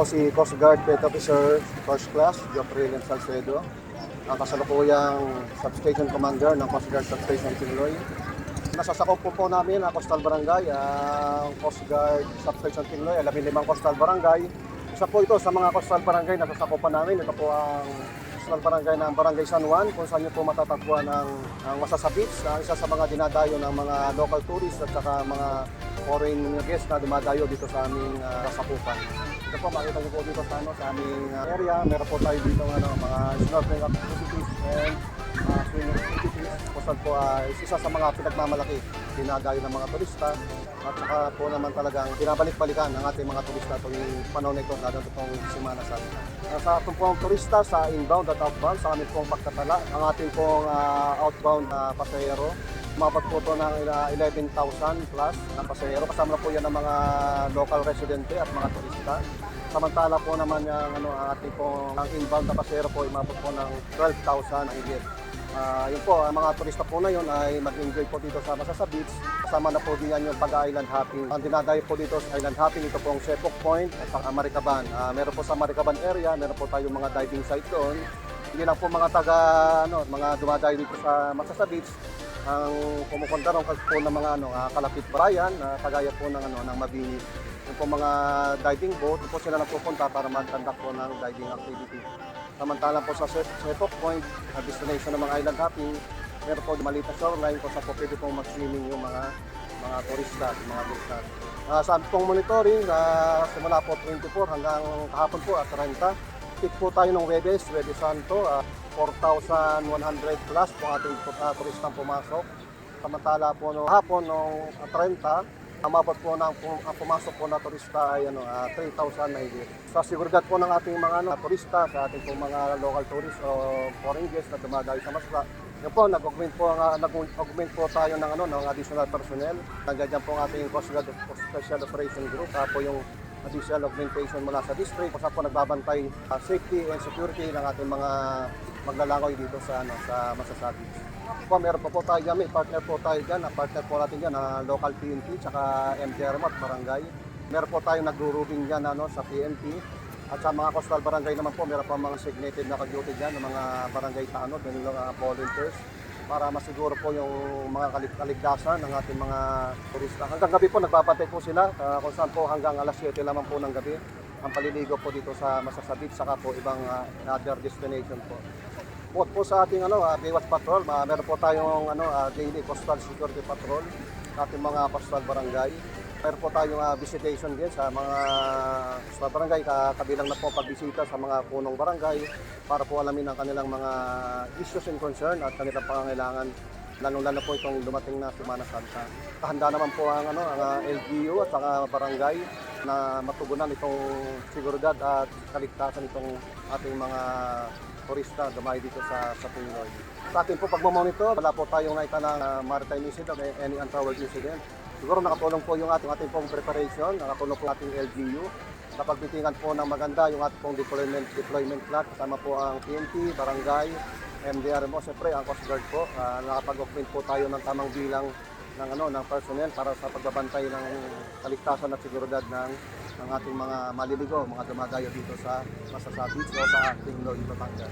po si Coast Guard Pet Officer First Class, Geoffrey Len Salcedo, ang kasalukuyang Substation Commander ng Coast Guard Substation Tingloy. Nasasakop po namin ang Coastal Barangay, ang Coast Guard Substation Tingloy, 15 Coastal Barangay. Isa po ito sa mga Coastal Barangay na nasasakupan namin. Ito po ang Coastal Barangay ng Barangay San Juan, kung saan nyo po matatagpuan ang Masasabits, isa sa mga dinadayo ng mga local tourists at saka mga foreign guests na dumadayo dito sa aming sakupan. Ito po, makita nyo po dito sa aming area. Meron po tayo dito mga snorkeling activities and swimming activities. Kusag po isa sa mga pinagmamalaki dinadayo ng mga turista. At saka po naman talagang binabalik-balikan ng ating mga turista tuwing panahon ito, lalo itong Semana Santa. Sa ating pong turista sa inbound at outbound, sa aming pong pagtatala, ang ating pong outbound na pasahero, umabot po ito ng 11,000 plus na pasahero. Kasama po yan ng mga local residente at mga turista. Samantala po naman yung ang ating pong inbound na pasahero po, umabot po ng 12,000 higit. Yun po, ang mga turista po na yun ay mag-enjoy po dito sa Masasabits. Kasama na po diyan yung pag-island hopping. Ang dinadayo po dito sa island hopping, ito po ang Sepok Point at ang Maricaban. Meron po sa Maricaban area, meron po tayong mga diving site doon. Hindi lang po mga mga dumadayo dito sa Masasabits ang kumukontra po ng mga kalapit barayan, kagaya po ng Mabini. Yung po mga diving boat, po sila nagpupunta para mag-conduct po ng diving activity. Samantalang po sa Sepok Point, destination ng mga island hopping, meron po maliit na shoreline kung saan po pwede pong mag-swimming yung mga turista at mga gusto. Sa pong monitoring, simula po 24 hanggang kahapon po at 30, peak po tayo ng Webes Santo, 4,100 plus po ating turistang pumasok. Samantala po no hapon noong 30, umabot po ng pumasok po na turista ay 3,000 na higit. Sa seguridad po ng ating mga turista, sa ating po mga local tourists o foreign guests na dumadayo sa Masra, yun po, nag-augment po tayo ng additional personnel. Nandiyan po ang ating Coast Guard Special Operation Group, po yung additional augmentation mula sa district. Kasi po nagbabantay safety and security ng ating mga maglalangoy dito sa Masasabits. Po, meron po tayo dyan, may partner po tayo dyan. Partner po natin dyan, local PNP, tsaka MTRM at barangay. Meron po tayong nagro-roofing dyan sa PNP. At sa mga coastal barangay naman po, meron po mga designated na ka-duty dyan ng mga barangay volunteers para masiguro po yung mga kaligtasan ng ating mga turista. Hanggang gabi po, nagbabantay po sila kung saan po hanggang alas 7 naman po ng gabi ang paliligo po dito sa Masasabits, saka po ibang other destination po. Bukod po sa ating Baywatch Patrol, meron po tayong daily coastal security patrol sa ating mga coastal barangay. Meron po tayong visitation din sa mga coastal barangay, kabilang na po pagbisita sa mga punong barangay para po alamin ang kanilang mga issues and concern at kanilang pangangailangan, lalo po itong dumating na Semana Santa. Handa naman po ang LGU at saka barangay na matugunan itong seguridad at kaligtasan itong ating mga turista dumayo dito sa Tingloy. Sa ating po pagmamonitor, wala po tayong nakita ng maritime incident o any untoward incident. Siguro nakatulong po yung ating pong preparation, nakatulong po ating LGU. Napagbitingan po ng maganda yung ating pong deployment plan, kasama po ang PNP, barangay, MDRMO, siyempre ang Coast Guard po. Nakapag-augment po tayo ng tamang bilang ng personnel para sa pagbabantay ng kaligtasan at seguridad ng ating mga maliligo, mga dumadayo dito sa Masasabits o sa Tingloy, Batangas.